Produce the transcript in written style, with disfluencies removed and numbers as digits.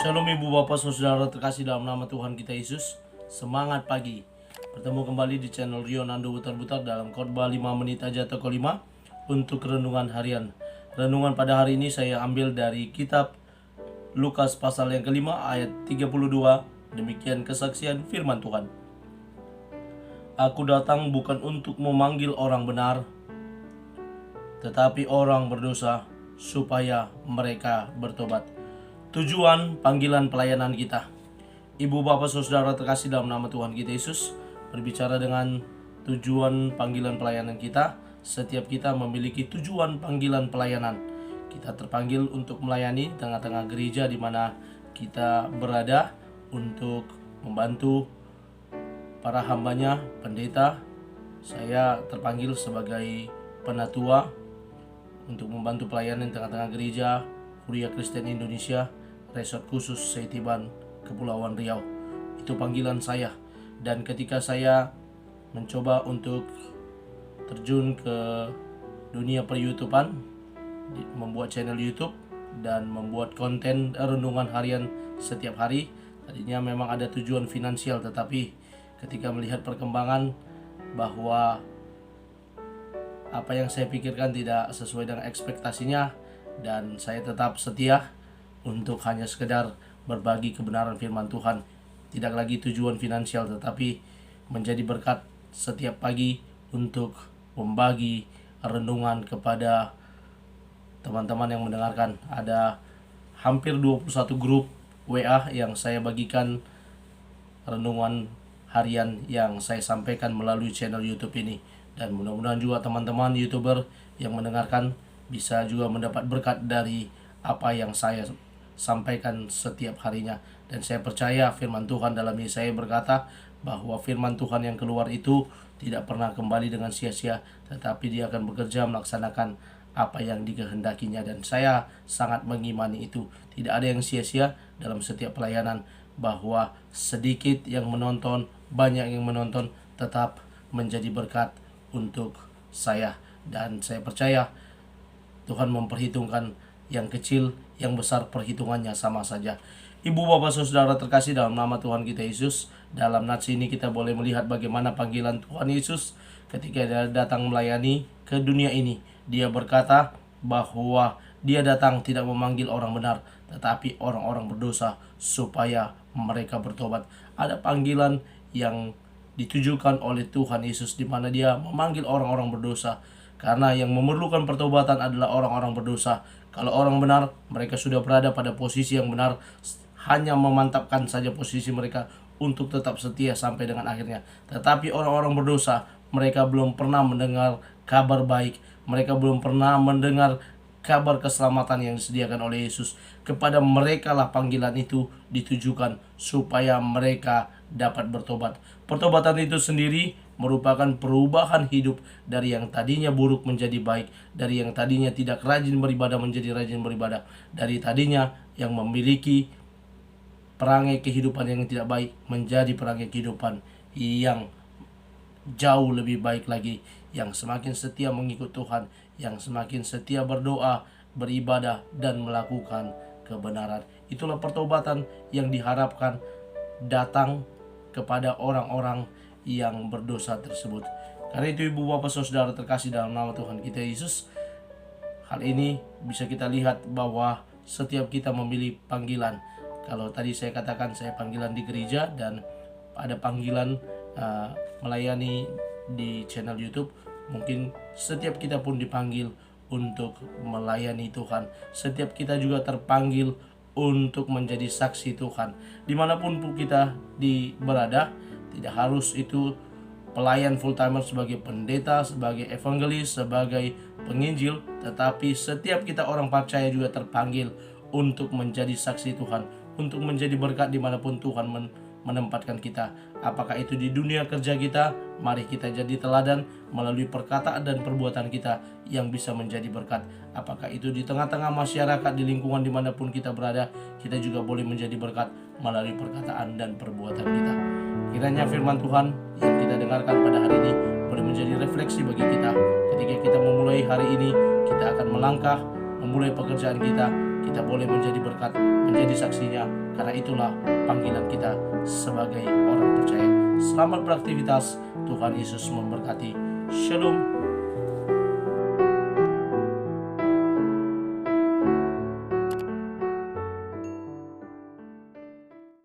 Shalom Ibu Bapak Saudara terkasih dalam nama Tuhan kita Yesus. Semangat pagi. Bertemu kembali di channel Rio Nando Butar-Butar dalam khotbah 5 menit aja atau 5 untuk renungan harian. Renungan pada hari ini saya ambil dari kitab Lukas pasal yang kelima ayat 32. Demikian kesaksian firman Tuhan. Aku datang bukan untuk memanggil orang benar, tetapi orang berdosa supaya mereka bertobat. Tujuan panggilan pelayanan kita. Ibu bapak saudara terkasih dalam nama Tuhan kita Yesus, berbicara dengan tujuan panggilan pelayanan kita. Setiap kita memiliki tujuan panggilan pelayanan. Kita terpanggil untuk melayani tengah-tengah gereja di mana kita berada, untuk membantu para hambanya, pendeta. Saya terpanggil sebagai penatua untuk membantu pelayanan tengah-tengah gereja Kuria Kristen Indonesia, Resort Khusus Seitiban, Kepulauan Riau. Itu panggilan saya. Dan ketika saya mencoba untuk terjun ke dunia per-YouTubean, membuat channel YouTube dan membuat konten renungan harian setiap hari, tadinya memang ada tujuan finansial, tetapi ketika melihat perkembangan bahwa apa yang saya pikirkan tidak sesuai dengan ekspektasinya, dan saya tetap setia untuk hanya sekedar berbagi kebenaran firman Tuhan. Tidak lagi tujuan finansial, tetapi menjadi berkat setiap pagi untuk membagi renungan kepada teman-teman yang mendengarkan. Ada hampir 21 grup WA yang saya bagikan renungan harian yang saya sampaikan melalui channel YouTube ini. Dan mudah-mudahan juga teman-teman YouTuber yang mendengarkan bisa juga mendapat berkat dari apa yang saya sampaikan setiap harinya. Dan saya percaya firman Tuhan dalam Yesaya berkata bahwa firman Tuhan yang keluar itu tidak pernah kembali dengan sia-sia, tetapi dia akan bekerja melaksanakan apa yang dikehendakinya. Dan saya sangat mengimani itu. Tidak ada yang sia-sia dalam setiap pelayanan, bahwa sedikit yang menonton, banyak yang menonton, tetap menjadi berkat untuk saya. Dan saya percaya Tuhan memperhitungkan yang kecil, yang besar perhitungannya sama saja. Ibu bapak saudara terkasih dalam nama Tuhan kita Yesus, dalam nats ini kita boleh melihat bagaimana panggilan Tuhan Yesus ketika dia datang melayani ke dunia ini. Dia berkata bahwa dia datang tidak memanggil orang benar, tetapi orang-orang berdosa supaya mereka bertobat. Ada panggilan yang ditujukan oleh Tuhan Yesus di mana dia memanggil orang-orang berdosa, karena yang memerlukan pertobatan adalah orang-orang berdosa. Kalau orang benar, mereka sudah berada pada posisi yang benar, hanya memantapkan saja posisi mereka untuk tetap setia sampai dengan akhirnya. Tetapi orang-orang berdosa, mereka belum pernah mendengar kabar baik, mereka belum pernah mendengar kabar keselamatan yang disediakan oleh Yesus. Kepada mereka lah panggilan itu ditujukan supaya mereka dapat bertobat. Pertobatan itu sendiri merupakan perubahan hidup dari yang tadinya buruk menjadi baik, dari yang tadinya tidak rajin beribadah menjadi rajin beribadah, dari tadinya yang memiliki perangai kehidupan yang tidak baik menjadi perangai kehidupan yang jauh lebih baik lagi, yang semakin setia mengikut Tuhan, yang semakin setia berdoa, beribadah, dan melakukan kebenaran. Itulah pertobatan yang diharapkan datang kepada orang-orang yang berdosa tersebut. Karena itu ibu bapak saudara terkasih dalam nama Tuhan kita Yesus, hal ini bisa kita lihat bahwa setiap kita memilih panggilan. Kalau tadi saya katakan saya panggilan di gereja, dan ada panggilan melayani di channel YouTube, mungkin setiap kita pun dipanggil untuk melayani Tuhan. Setiap kita juga terpanggil untuk menjadi saksi Tuhan. Dimanapun kita berada, tidak harus itu pelayan full timer sebagai pendeta, sebagai evangelis, sebagai penginjil, tetapi setiap kita orang percaya juga terpanggil untuk menjadi saksi Tuhan, untuk menjadi berkat dimanapun Tuhan menempatkan kita. Apakah itu di dunia kerja kita, mari kita jadi teladan melalui perkataan dan perbuatan kita yang bisa menjadi berkat. Apakah itu di tengah-tengah masyarakat, di lingkungan dimanapun kita berada, kita juga boleh menjadi berkat melalui perkataan dan perbuatan kita. Kiranya firman Tuhan yang kita dengarkan pada hari ini boleh menjadi refleksi bagi kita. Ketika kita memulai hari ini, kita akan melangkah, memulai pekerjaan kita, kita boleh menjadi berkat, menjadi saksinya, karena itulah panggilan kita sebagai orang percaya. Selamat beraktivitas, Tuhan Yesus memberkati. Shalom.